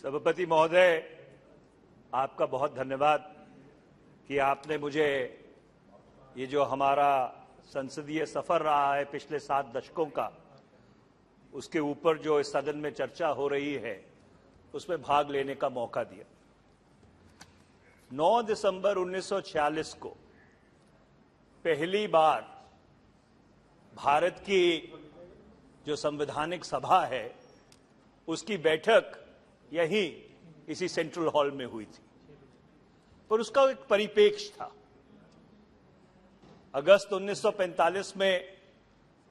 सभापति महोदय, आपका बहुत धन्यवाद कि आपने मुझे ये जो हमारा संसदीय सफर रहा है पिछले 7 दशकों का, उसके ऊपर जो इस सदन में चर्चा हो रही है उसमें भाग लेने का मौका दिया। 9 दिसंबर 1946 को पहली बार भारत की जो संवैधानिक सभा है उसकी बैठक यहीं इसी सेंट्रल हॉल में हुई थी, पर उसका एक परिप्रेक्ष्य था। अगस्त 1945 में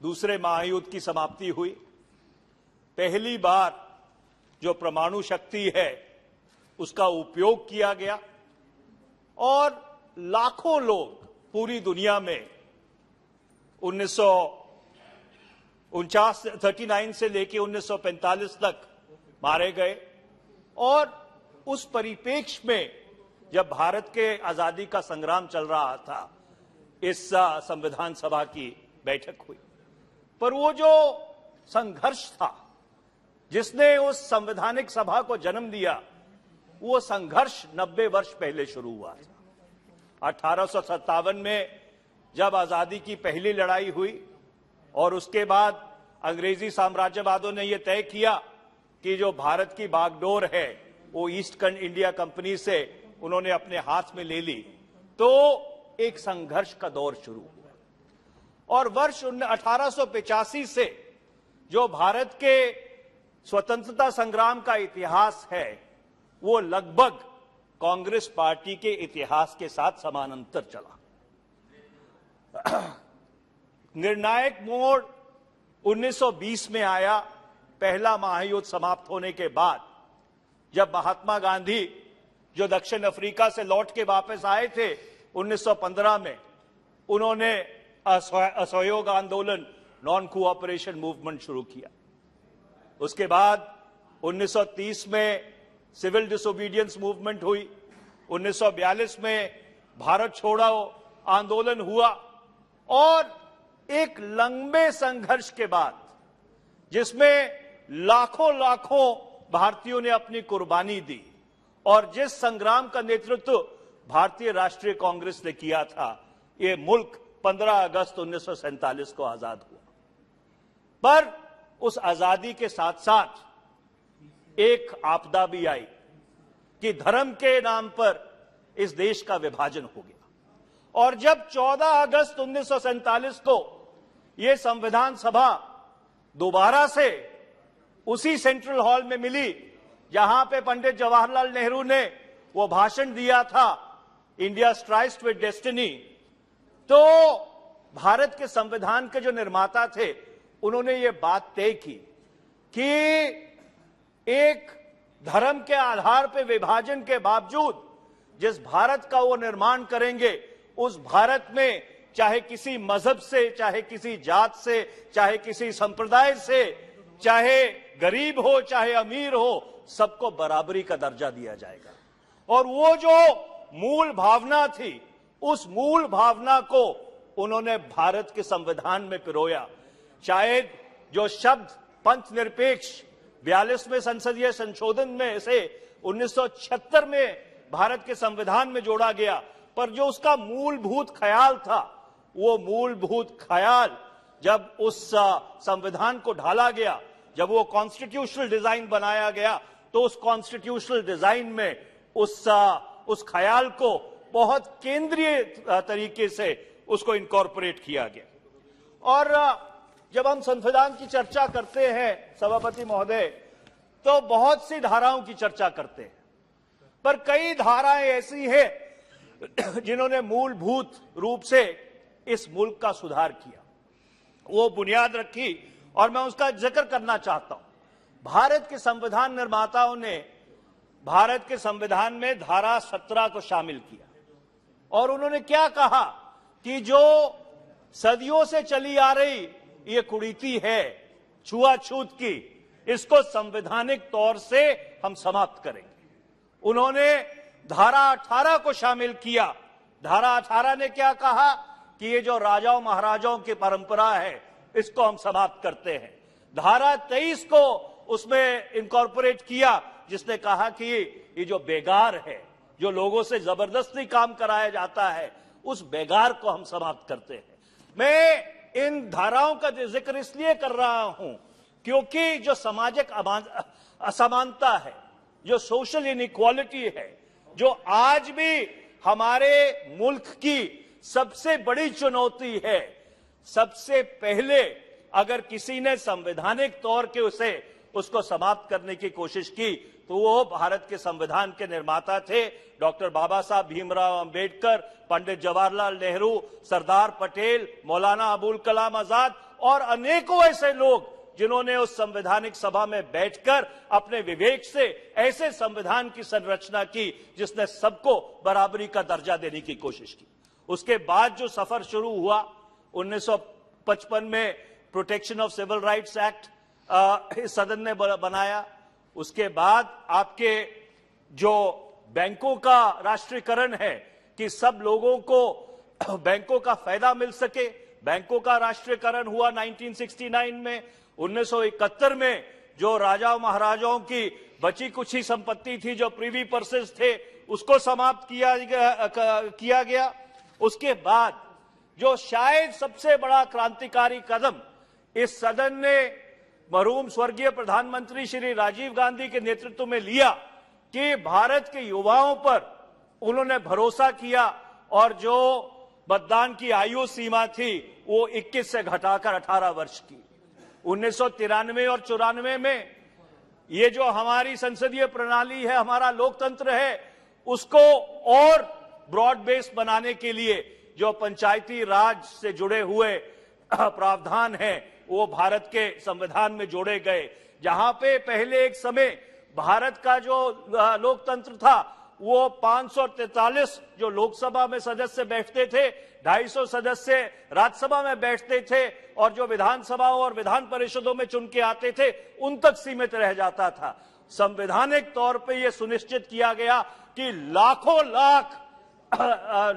दूसरे महायुद्ध की समाप्ति हुई। पहली बार जो परमाणु शक्ति है उसका उपयोग किया गया और लाखों लोग पूरी दुनिया में 1939 से लेकर 1945 तक मारे गए। और उस परिप्रेक्ष्य में जब भारत के आजादी का संग्राम चल रहा था, इस संविधान सभा की बैठक हुई। पर वो जो संघर्ष था जिसने उस संवैधानिक सभा को जन्म दिया, वो संघर्ष 90 वर्ष पहले शुरू हुआ था। 1857 में जब आजादी की पहली लड़ाई हुई और उसके बाद अंग्रेजी साम्राज्यवादियों ने यह तय किया कि जो भारत की बागडोर है वो ईस्ट इंडिया कंपनी से उन्होंने अपने हाथ में ले ली, तो एक संघर्ष का दौर शुरू हुआ। और वर्ष 1885 से जो भारत के स्वतंत्रता संग्राम का इतिहास है वो लगभग कांग्रेस पार्टी के इतिहास के साथ समानांतर चला। निर्णायक मोड़ 1920 में आया, पहला महायुद्ध समाप्त होने के बाद, जब महात्मा गांधी जो दक्षिण अफ्रीका से लौट के वापस आए थे 1915 में, उन्होंने असहयोग आंदोलन, नॉन कोऑपरेशन मूवमेंट शुरू किया। उसके बाद 1930 में सिविल डिसोबीडियंस मूवमेंट हुई। 1942 में भारत छोड़ो आंदोलन हुआ। और एक लंबे संघर्ष के बाद, जिसमें लाखों भारतीयों ने अपनी कुर्बानी दी और जिस संग्राम का नेतृत्व भारतीय राष्ट्रीय कांग्रेस ने किया था, ये मुल्क 15 अगस्त 1947 को आजाद हुआ। पर उस आजादी के साथ साथ एक आपदा भी आई कि धर्म के नाम पर इस देश का विभाजन हो गया। और जब 14 अगस्त 1947 को यह संविधान सभा दोबारा से उसी सेंट्रल हॉल में मिली जहां पे पंडित जवाहरलाल नेहरू ने वो भाषण दिया था, इंडिया स्ट्राइव्स विद डेस्टिनी, तो भारत के संविधान के जो निर्माता थे उन्होंने ये बात तय की कि एक धर्म के आधार पर विभाजन के बावजूद जिस भारत का वो निर्माण करेंगे, उस भारत में चाहे किसी मजहब से, चाहे किसी जात से, चाहे किसी संप्रदाय से, चाहे गरीब हो चाहे अमीर हो, सबको बराबरी का दर्जा दिया जाएगा। और वो जो मूल भावना थी, उस मूल भावना को उन्होंने भारत के संविधान में पिरोया। शायद जो शब्द पंथ निरपेक्ष 42वें संसदीय संशोधन में से 1976 में भारत के संविधान में जोड़ा गया, पर जो उसका मूलभूत ख्याल था, वो मूलभूत ख्याल जब उस संविधान को ढाला गया, जब वो कॉन्स्टिट्यूशनल डिजाइन बनाया गया, तो उस कॉन्स्टिट्यूशनल डिजाइन में उस ख्याल को बहुत केंद्रीय तरीके से उसको इनकॉर्पोरेट किया गया। और जब हम संविधान की चर्चा करते हैं सभापति महोदय, तो बहुत सी धाराओं की चर्चा करते हैं, पर कई धाराएं ऐसी हैं जिन्होंने मूलभूत रूप से इस मुल्क का सुधार किया, वो बुनियाद रखी। और मैं उसका जिक्र करना चाहता हूं। भारत के संविधान निर्माताओं ने भारत के संविधान में धारा 17 को शामिल किया और उन्होंने क्या कहा कि जो सदियों से चली आ रही ये कुरीति है छुआछूत की, इसको संवैधानिक तौर से हम समाप्त करेंगे। उन्होंने धारा 18 को शामिल किया। धारा 18 ने क्या कहा कि ये जो राजाओं महाराजाओं की परंपरा है इसको हम समाप्त करते हैं। धारा 23 को उसमें इनकॉर्पोरेट किया जिसने कहा कि ये जो बेगार है, जो लोगों से जबरदस्ती काम कराया जाता है, उस बेगार को हम समाप्त करते हैं। मैं इन धाराओं का जिक्र इसलिए कर रहा हूं क्योंकि जो सामाजिक असमानता है, जो सोशल इनइक्वालिटी है, जो आज भी हमारे मुल्क की सबसे बड़ी चुनौती है, सबसे पहले अगर किसी ने संवैधानिक तौर के उसको समाप्त करने की कोशिश की तो वो भारत के संविधान के निर्माता थे डॉक्टर बाबा साहब भीमराव अंबेडकर, पंडित जवाहरलाल नेहरू, सरदार पटेल, मौलाना अबुल कलाम आजाद और अनेकों ऐसे लोग जिन्होंने उस संवैधानिक सभा में बैठकर अपने विवेक से ऐसे संविधान की संरचना की जिसने सबको बराबरी का दर्जा देने की कोशिश की। उसके बाद जो सफर शुरू हुआ 1955 में protection of civil rights act इस सदन ने बनाया। उसके बाद आपके जो बैंकों का राष्ट्रीयकरण है कि सब लोगों को बैंकों का फायदा मिल सके, बैंकों का राष्ट्रीयकरण हुआ 1969 में। 1971 में जो राजा महाराजाओं की बची कुछ ही संपत्ति थी, जो प्रिवी पर्सेस थे, उसको समाप्त किया गया। उसके बाद जो शायद सबसे बड़ा क्रांतिकारी कदम इस सदन ने मरहूम स्वर्गीय प्रधानमंत्री श्री राजीव गांधी के नेतृत्व में लिया कि भारत के युवाओं पर उन्होंने भरोसा किया और जो मतदान की आयु सीमा थी वो 21 से घटाकर 18 वर्ष की। 1993 और 94 में ये जो हमारी संसदीय प्रणाली है, हमारा लोकतंत्र है, उसको और ब्रॉड बेस बनाने के लिए जो पंचायती राज से जुड़े हुए प्रावधान हैं वो भारत के संविधान में जोड़े गए। जहां पे पहले एक समय भारत का जो लोकतंत्र था वो 543 जो लोकसभा में सदस्य बैठते थे, 250 सदस्य राज्यसभा में बैठते थे और जो विधानसभाओं और विधान परिषदों में चुन के आते थे उन तक सीमित रह जाता था। संवैधानिक तौर पे ये सुनिश्चित किया गया कि लाखों लाख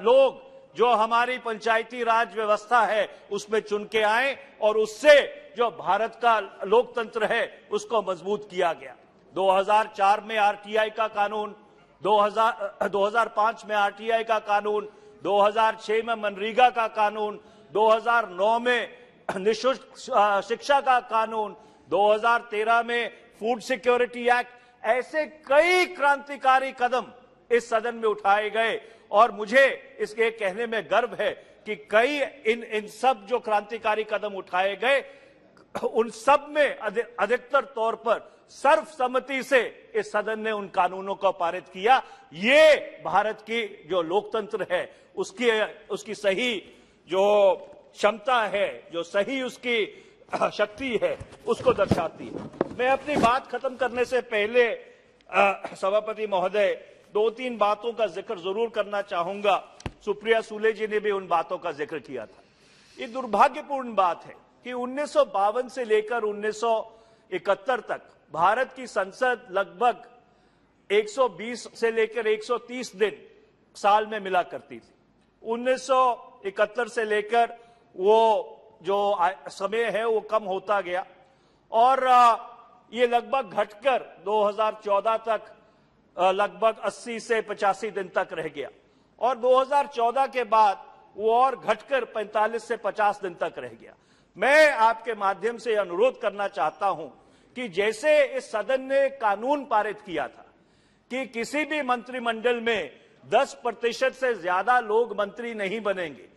लोग जो हमारी पंचायती राज व्यवस्था है उसमें चुन के आए और उससे जो भारत का लोकतंत्र है उसको मजबूत किया गया। 2004 में आरटीआई का कानून, 2005 में आरटीआई का कानून, 2006 में मनरेगा का कानून, 2009 में निःशुल्क शिक्षा का कानून, 2013 में फूड सिक्योरिटी एक्ट, ऐसे कई क्रांतिकारी कदम इस सदन में उठाए गए और मुझे इसके कहने में गर्व है कि कई इन सब जो क्रांतिकारी कदम उठाए गए उन सब में अधिकतर तौर पर सर्वसम्मति से इस सदन ने उन कानूनों को पारित किया। ये भारत की जो लोकतंत्र है उसकी सही जो क्षमता है, जो सही उसकी शक्ति है, उसको दर्शाती है। मैं अपनी बात खत्म करने से पहले सभापति महोदय 2-3 बातों का जिक्र जरूर करना चाहूंगा। सुप्रिया सुले जी ने भी उन बातों का जिक्र किया था। ये दुर्भाग्यपूर्ण बात है कि 1952 से लेकर 1971 तक भारत की संसद लगभग 120 से लेकर 130 दिन साल में मिला करती थी। 1971 से लेकर वो जो समय है वो कम होता गया और ये लगभग घटकर 2014 तक लगभग 80 से 85 दिन तक रह गया और 2014 के बाद वो और घटकर 45 से 50 दिन तक रह गया। मैं आपके माध्यम से अनुरोध करना चाहता हूं कि जैसे इस सदन ने कानून पारित किया था कि किसी भी मंत्रिमंडल में 10% से ज्यादा लोग मंत्री नहीं बनेंगे,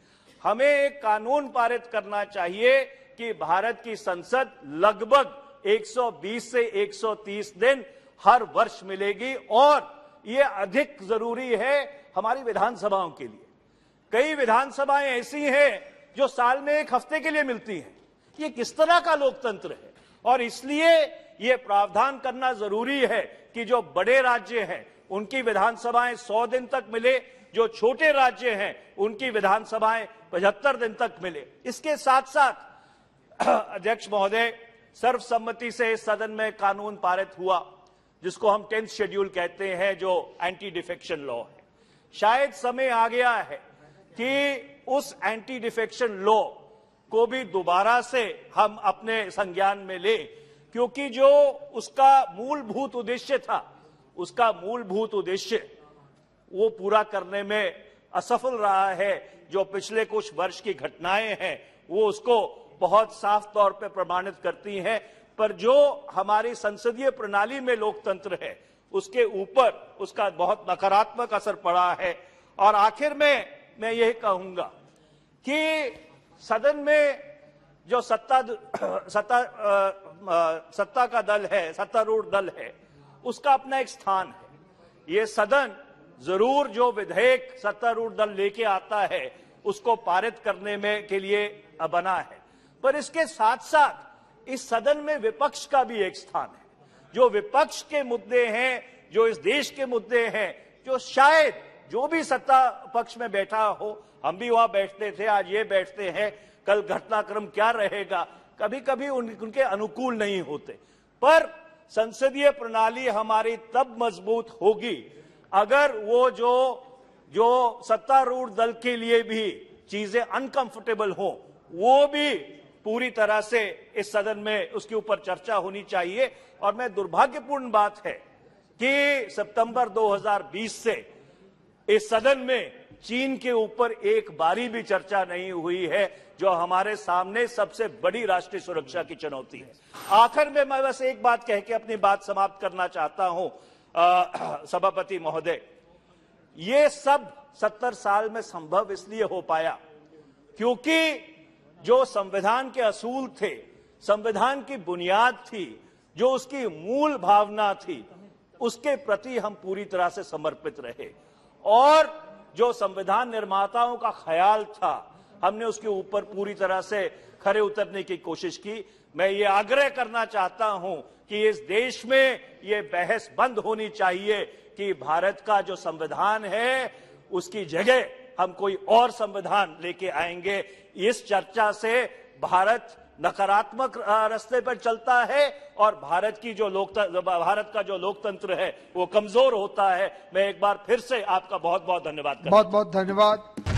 हमें एक कानून पारित करना चाहिए कि भारत की संसद लगभग 120 से 130 दिन हर वर्ष मिलेगी और ये अधिक जरूरी है हमारी विधानसभाओं के लिए। कई विधानसभाएं ऐसी हैं जो साल में 1 हफ्ते के लिए मिलती हैं। ये किस तरह का लोकतंत्र है? और इसलिए ये प्रावधान करना जरूरी है कि जो बड़े राज्य हैं उनकी विधानसभाएं 100 दिन तक मिले, जो छोटे राज्य हैं उनकी विधानसभाएं 75 दिन तक मिले। इसके साथ साथ अध्यक्ष महोदय, सर्वसम्मति से इस सदन में कानून पारित हुआ जिसको हम 10th शेड्यूल कहते हैं, जो एंटी डिफेक्शन लॉ है। शायद समय आ गया है कि उस एंटी डिफेक्शन लॉ को भी दोबारा से हम अपने संज्ञान में लें, क्योंकि जो उसका मूलभूत उद्देश्य था उसका मूलभूत उद्देश्य वो पूरा करने में असफल रहा है। जो पिछले कुछ वर्ष की घटनाएं हैं वो उसको बहुत साफ तौर पे प्रमाणित करती हैं। पर जो हमारी संसदीय प्रणाली में लोकतंत्र है उसके ऊपर उसका बहुत नकारात्मक असर पड़ा है। और आखिर में मैं यही कहूंगा कि सदन में जो सत्ता का दल है, सत्तारूढ़ दल है, उसका अपना एक स्थान है। ये सदन जरूर जो विधेयक सत्तारूढ़ दल लेके आता है उसको पारित करने में के लिए बना है, पर इसके साथ साथ इस सदन में विपक्ष का भी एक स्थान है। जो विपक्ष के मुद्दे हैं, जो इस देश के मुद्दे हैं, जो शायद जो भी सत्ता पक्ष में बैठा हो, हम भी वहां बैठते थे, आज ये बैठते हैं, कल घटनाक्रम क्या रहेगा, कभी कभी उनके अनुकूल नहीं होते। पर संसदीय प्रणाली हमारी तब मजबूत होगी अगर वो जो सत्तारूढ़ दल के लिए भी चीजें अनकंफर्टेबल हो वो भी पूरी तरह से इस सदन में उसके ऊपर चर्चा होनी चाहिए। और मैं दुर्भाग्यपूर्ण बात है कि सितंबर 2020 से इस सदन में चीन के ऊपर एक बारी भी चर्चा नहीं हुई है, जो हमारे सामने सबसे बड़ी राष्ट्रीय सुरक्षा की चुनौती है। आखिर में मैं बस एक बात कह के अपनी बात समाप्त करना चाहता हूं, सभापति महोदय, ये सब 70 साल में संभव इसलिए हो पाया क्योंकि जो संविधान के असूल थे, संविधान की बुनियाद थी, जो उसकी मूल भावना थी, उसके प्रति हम पूरी तरह से समर्पित रहे। और जो संविधान निर्माताओं का ख्याल था, हमने उसके ऊपर पूरी तरह से खरे उतरने की कोशिश की। मैं ये आग्रह करना चाहता हूं कि इस देश में ये बहस बंद होनी चाहिए कि भारत का जो संविधान है उसकी जगह हम कोई और संविधान लेके आएंगे। इस चर्चा से भारत नकारात्मक रास्ते पर चलता है और भारत का जो लोकतंत्र है वो कमजोर होता है। मैं एक बार फिर से आपका बहुत बहुत धन्यवाद करता हूं। बहुत बहुत धन्यवाद।